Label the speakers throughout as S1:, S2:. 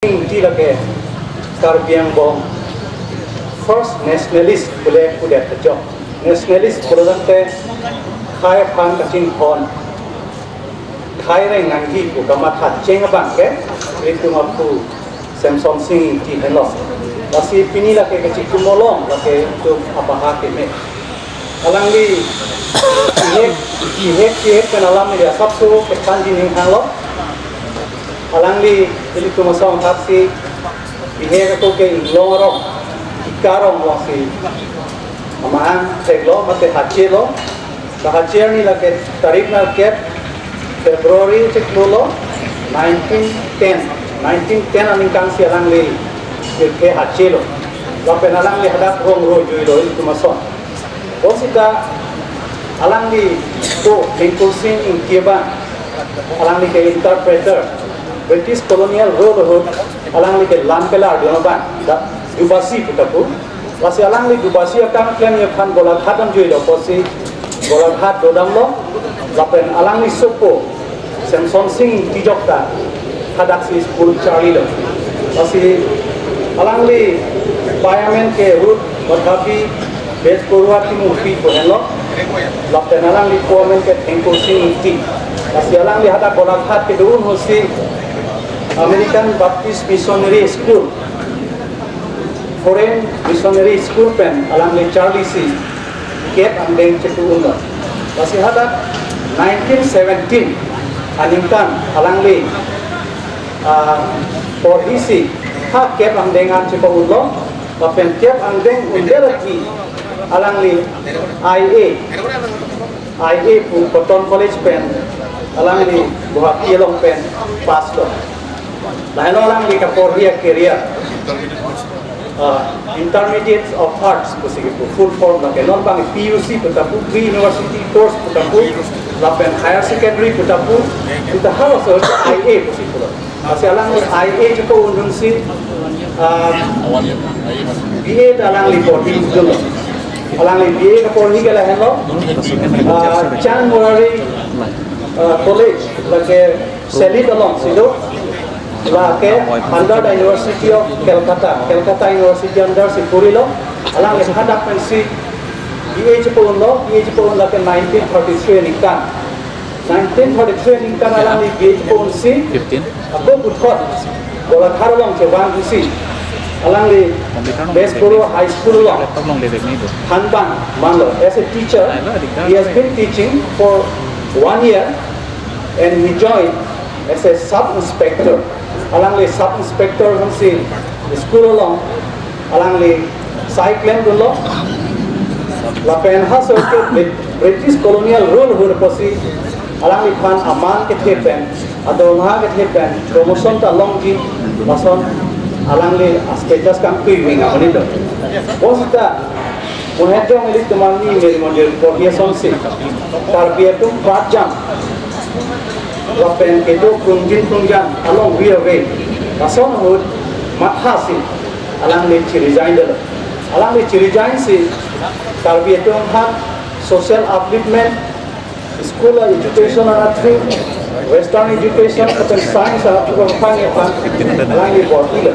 S1: Hindi lagi Karbiang bom first nationalist boleh kuda terjok nationalist boleh khai pan kacing pon khai rai nanggi ku kamat hat ceng abang ke itu ngaku Samsung sing ti hello masih pini lagi kacing kumolong lagi untuk apa hak ini alang di ihe kenalam dia sabtu kepan jining halo alang li ili kumasong taksi ihe ko ke lorong ikarong lo si amaan teglo mate hachelo bahacher ni lage tarik na ke February teklo 1910 aning kang si alang li ke hachelo lapen alang li hadak rong ro juilo ili kumasong osita alang li ko lingkursin in kiba alang li ke interpreter British colonial rule alang li ke lampela dono ban da dubasi putapu wasi alang li dubasi akang klan ye phan bola khatam joi do posi bola khat dodam lo lapen alang li sopo Samsung sing tijokta hadak si school chari do wasi alang li parliament ke root madhabi base korwa timu fi ko hello lapen alang li parliament ke tengko sing ti wasi alang li hadak bola khat ke durun hosi American Baptist Missionary School, Foreign Missionary School pen alang le Charlie C. Cape Andeng Cetuunga. Masih ada 1917 aningkan alang le polisi ha Cape Andengan Cetuunga, tapi Cape Andeng undelaki alang le IA Cotton College pen alang le buat kielong pen pastor. Lain orang di Kaporia career intermediate of arts positif full form lagi non bang PUC putapu pre university course putapu lapen higher secondary putapu kita harus IA positif masih alang IA juga undun si BA dalang reporting dulu alang BA Kapolri ke lain lo January college lagi selit along sido Lake under the University of Calcutta University under Sipurilo alang le hadak pensi BH pun lake 1933 nikan 1933 nikan alang le BH pun si aku putkot bola tharolong cebang si alang le Bespuro High School long Hanbang Manglo as a teacher he has been teaching for 1 year and he joined as a sub-inspector alang le sub-inspector si school along alang le cycling dulu lapen hasil ke British colonial rule hur posi alang le pan aman ke thepen atau maha ke thepen promotion ta long ji mason alang le status kan kuing ngani do bosita mohedong le tumani meri mondir profession si tarbiyatum pajam lapen itu kunjin along we away mason hud mathasi alang le resign dulu alang le resign si tarbiyatum hat social upliftment school education and thing western education atau science atau panggilan alang le bortil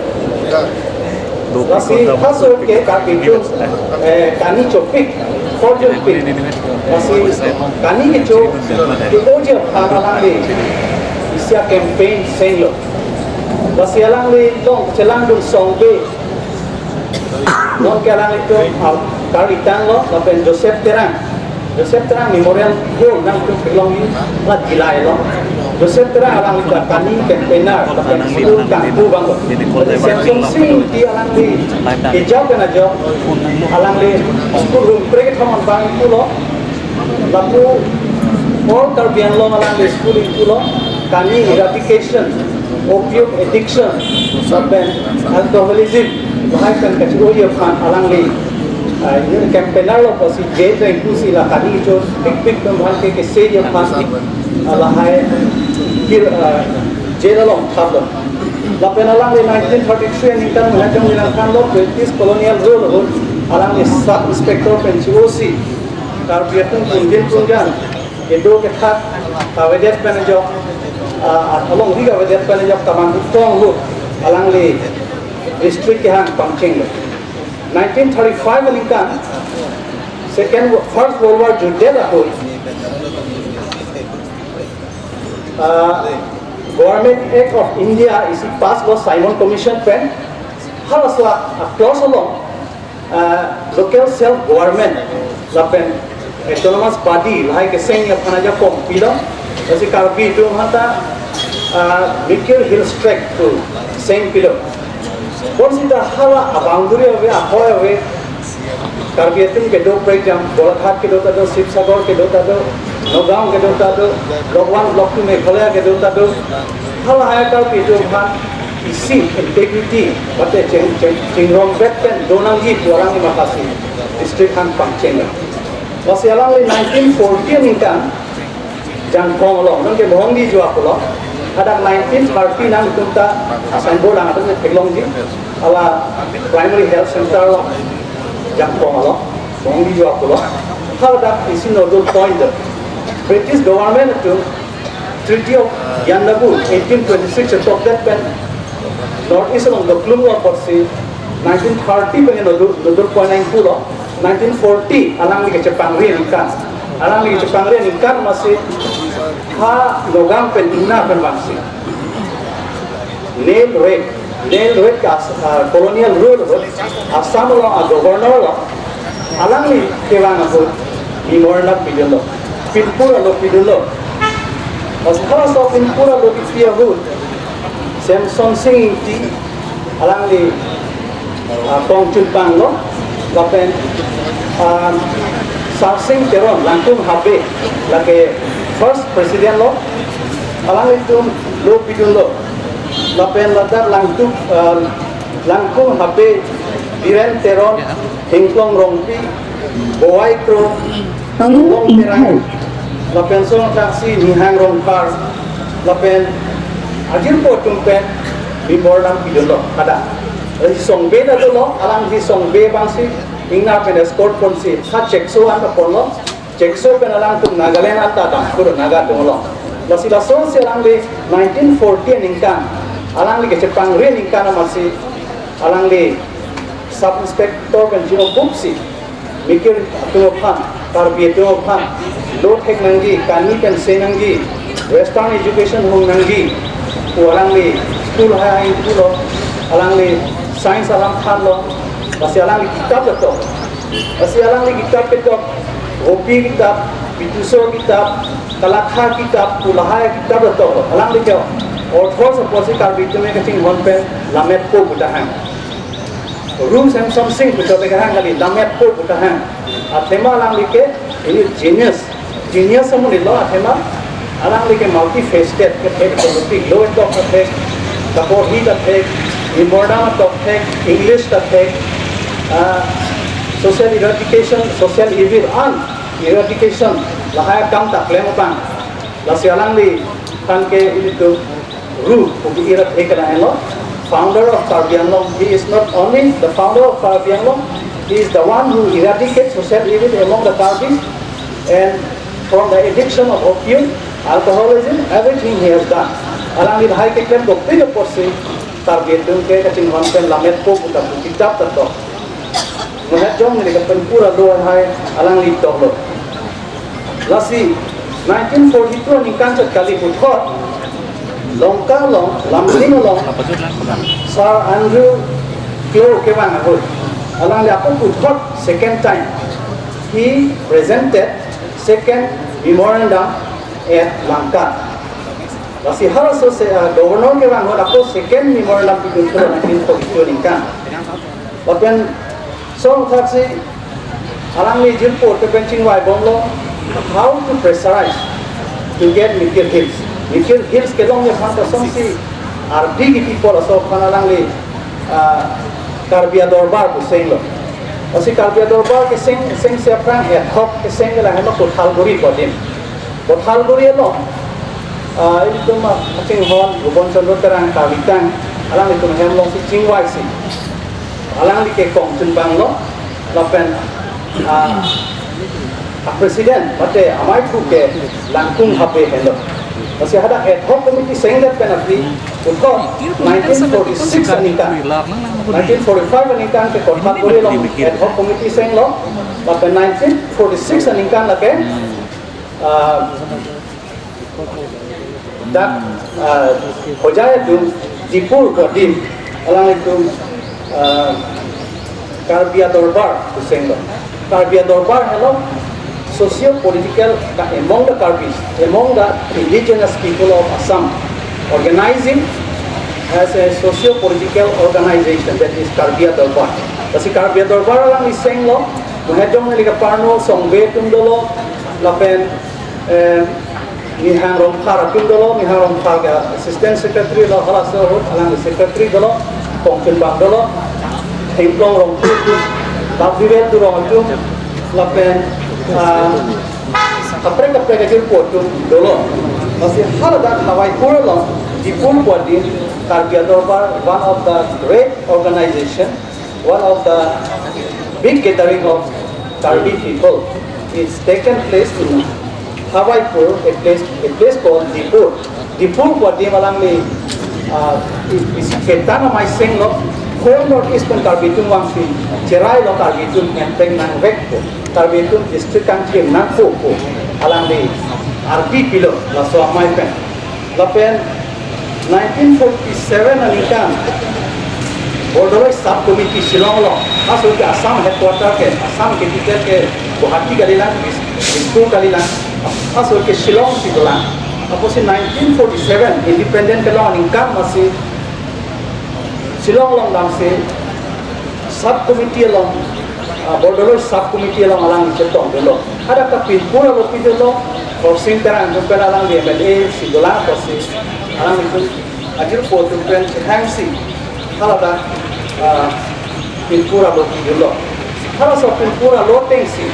S1: masih hasil ke kaki itu kani copik fortune pin masih kani itu di ujung alang le isia campaign selo masih alang le dong celang dul songbe dong ke alang itu karitan lo lapen Joseph Terang memorial hall nang tu belong lat gilai lo Joseph Terang alang itu kani campaigner lapen school kampu bang Samsung sing di alang le hijau kan aja alang le school room preket hamon bang itu lo lapu all tarbiyan lo alang le school itu lo kani eradication opium addiction sampai alcoholism bahai kan kacau ye pan alang le ini campaigner lo pasti jet itu sila kani itu big pembahan ke se ye pan alahai kir jet lo thap lapen alang le 1933 ni kan menajong nilang kan lo British colonial rule alang le sub inspector pensiosi tarbiyatun kunjan itu ketat kawedet penajok along riga wedet penajok tamang utong lu alang le district ke hang pangcheng 1935 lingkan First World War Judde la hoi Government Act of India is passed by Simon Commission pen halaswa across along local self-government la pen autonomous body like seng la phana ja kom pilo asi karbi tu hata Mikir Hills Trek to seng pilo Borsita hala boundary away ahoy away karbi atum ke do program Golaghat ke do ta do Sibsagar ke do ta do Nagaon ke do ta do block 1 block 2 Meghalaya ke do ta do hala haya karbi tu han isi integrity bate chingrong pen donangji orang ni makasi district han pangcheng Masih alang le 1940 ningkan jang kong lo nang ke bohong di jua ko lo ada 1930 nang tunta asan board ang atas peglong di ala primary health center lo jang kong lo bohong di jua ko lo hal da isi nodal point British government to Treaty of Yandabu 1826 atop that pen North East along the Klum of Porsi 1930 pen nodal point ang pulo 1940 alang ni Jepang rin kan alang ni Jepang rin kan masih ha logam pen inna pen masih nail rate ka colonial rule Assam lo governor lo alang ni kewang aku memorandum pidul lo pinpura lo pidul lo masih kalau so pinpura lo pidul lo Samson Singh ti alang ni Tong Chun Pang lo lapen Sarsing Teron Langtung Habe lagi first president lo alang itu lo pidun lo lapen latar Langtung Habe Diren Teron Hingklong Rongpi Boai Kro Long Terang lapen Song Taksi Nihang Rongkar lapen Ajir Po Tumpen Memorandum pidun lo ada Song B na lo alang di Song B bangsi ingna pen escort ponsi ha chekso an pon lo chekso pen alang tu Nagaland ata dam pur naga tu lo lasi la so se alang le 1940 ningkan alang le ke Jepang re ningkan masih alang le sub inspector pen jino bupsi mikir tu phan karbi tu phan lo thek nanggi kani pen se nanggi western education hong nanggi tu alang le school hai tu lo alang le Sains alam khan lo, masih alang di kitab betul, masih alang di kitab betul, Gopi kitab, Pituso kitab, Kalakha kitab, Pulahaya kitab betul, alang di kau, orthos seperti karbi itu mereka cing honpen lamet po butahan, room Samson Singh betul mereka kali lamet po butahan, athema alang di ke ini genius semua ni lo athema, alang di ke multifaceted, ke teknologi low top ke, dapur hit ke Memorandum of English social eradication, social evil and eradication lahaya kam tak lem bang lasialang li kan ke itu ru ubi irat ekana elo founder of Karbi Anglong he is not only the founder of Karbi Anglong he is the one who eradicates social evil among the Karbis and from the addiction of opium alcoholism everything he has done alang li lahai ke klem dokte ke porsi target dun ke kacing honpen lamet po puta kitab tato muhat jong ni kapen pura do hai alang li tok lo lasi 1942 ni kan kali puthot longka long lamling long Sir Andrew Clow ke bang ho alang li apa puthot second time he presented second memorandum at Lanka Masih harus governor ke bang, aku second memorandum itu 1942 ni kan. Bahkan so taksi alang ni jilpo ke pencing wai bonglo how to pressurize to get Mikir Hills. Mikir Hills ke long yang hantar somsi RD people so kan alang ni Karbia Dorbar tu seng lo. Masih Karbia Dorbar ke seng siapa ad hoc ke seng lah hema Kothalguri kodim. Kothalguri lo itu mah macam hon Gubon Chandra terang kawitan alang itu macam long si cingwai si alang di kekong Cunbang lo lapen presiden mate amai tu ke Langtung Habe hello Masih ada ad hoc committee senglet penalti untuk 1946 anikan 1945 anikan ke kontak boleh long ad hoc committee senglo lapan 1946 anikan lagi dan hojaya tu dipur kodim alang itu Karbia Dorbar tu senglo Karbia Dorbar hello socio-political among the Karbis, among the indigenous people of Assam, organizing as a socio-political organization that is Karbia Dorbar. Kasi Karbia Dorbar lang iseng lo, mahedong nalika parno songbe tundolo, lapen Mihang Romphar tundolo, Mihang Romphar ka assistant secretary lo halas lo, alang secretary dolo, Pongkin Bang dolo, Hengplong Romphar tu, Bagdivel tu Romphar, lapen kapre kecil potong dulu masih hal dan Hawaii Pura di pun buat di Karbia Dorbar, one of the great organization, one of the big gathering of Karbi people. It's taken place in Hawaii Pura, a place called Dipur. Dipur buat di malam ni kita nama iseng lo whole northeastern Karbitung wangsi cerai lo Karbitung enteng nang vekpo Karbitung district ang kim nang fupo alang di RP pilo la suamai pen lapen 1947 anikan Bordoloi sub committee Shillong lo asul ke Assam headquarter ke Assam capital ke Guwahati kalilang school kalilang asul ke Shillong sidolang tapos in 1947 independent ke lo anikan masih Shillong long dam se sub committee long Bordoloi sub committee long alang cetong dulu ada kapil pura lo pide lo forcing terang jumpen alang di MLA sidolang proses alang itu ajir po jumpen hangsi halada pilpura lo pide lo hala so pilpura lo tengsi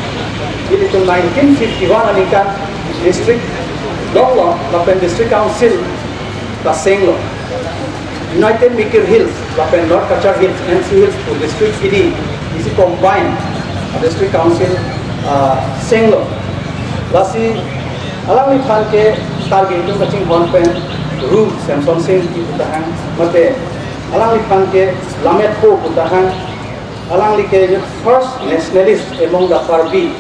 S1: ini tu 1951 anikan district long lo lapen district council kaseng lo United Mikir Hills, lapen North Kachar Hills, NC Hills to district PD, isi combined district council Senglo. Lasi alang ni thal ke target itu kacing bonpen room Samson Singh ki putahan mate alang ni thal ke Lamet Ho putahan alang li ke first nationalist among the Karbi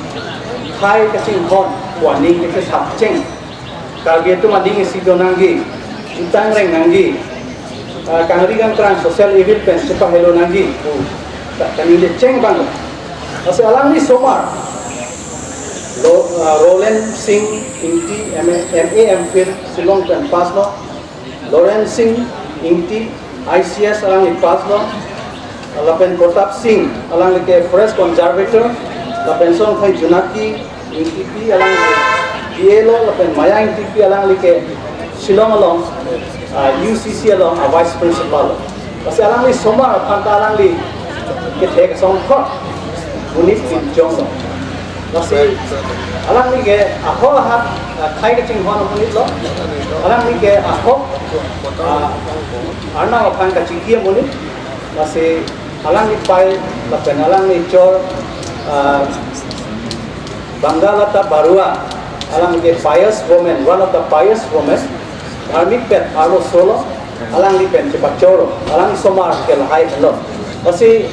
S1: Thai kacing hon warning ke sapcheng target itu mading isi donangi utang reng nangi kangrigan kerang social evil pen cepat hello nangi kami ceng bang asal alang ni somar Roland Singh Inti MA MPhil Shillong pen pass lo Loren Singh Inti ICS alang ni pass lo lapen Pratap Singh alang ni ke fresh conservator lapen song thai Junaki Inti pi alang ni lo lapen Maya Inti pi alang ni ke Shillong along UCC along a vice principal. Kasi alang ni somar panta alang ni kita song kot unit in Jong. Kasi alang ni ke ako hat Thai kacing hon unit lo. Alang ni ke ako arna apan kacing kia unit. Kasi alang ni pai lapen alang ni chor Bangalata Barua alang ni pious woman, one of the pious women. Army pet alo solo alang li pen cepat coro alang somar ke lahai lo kasi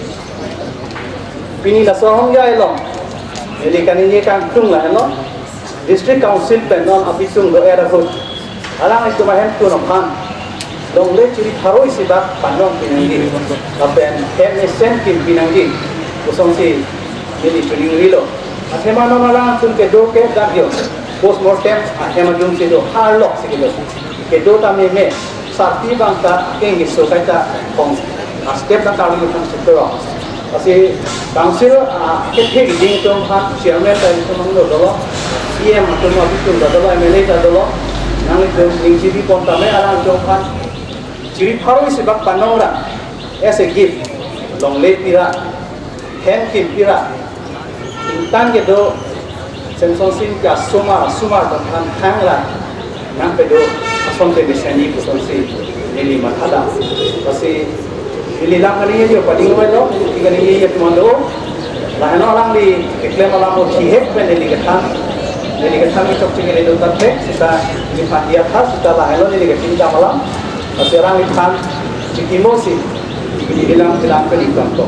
S1: pini la sohong ya lo jadi kan ini kan tung lah lo district council pen non apisung do era hut alang itu mahen tu no pan dong le ciri tharoi sibak panong pinanggi apen MSN kin pinanggi kusong si jadi pining rilo athema no alang tun ke do ke dagyo post mortem athema jum si do harlok sikilo kedua kami me sakti bangsa kengi so kaita kong step na kami utang sektor kasi council kethe ding tong han chairman ta tong lo dolo em tong ma bitung da dolo MLA da dolo nang itu ingji pon tame alang tong han ciri pharoi sibak panongra as a gift long le pira hen kim pira intan ke do Samson Singh ka sumar tong han thangla nang pedo asonte desani kusonsi ini matada kasi ililang kali yo pading lo tiga ni ye tumando lahano lang di ikle malam mo chihep pen ini katan itu cingin itu tatte sita di dia tas setelah elon ini kita malam masih orang ikan emosi dibilang bilang penikam kok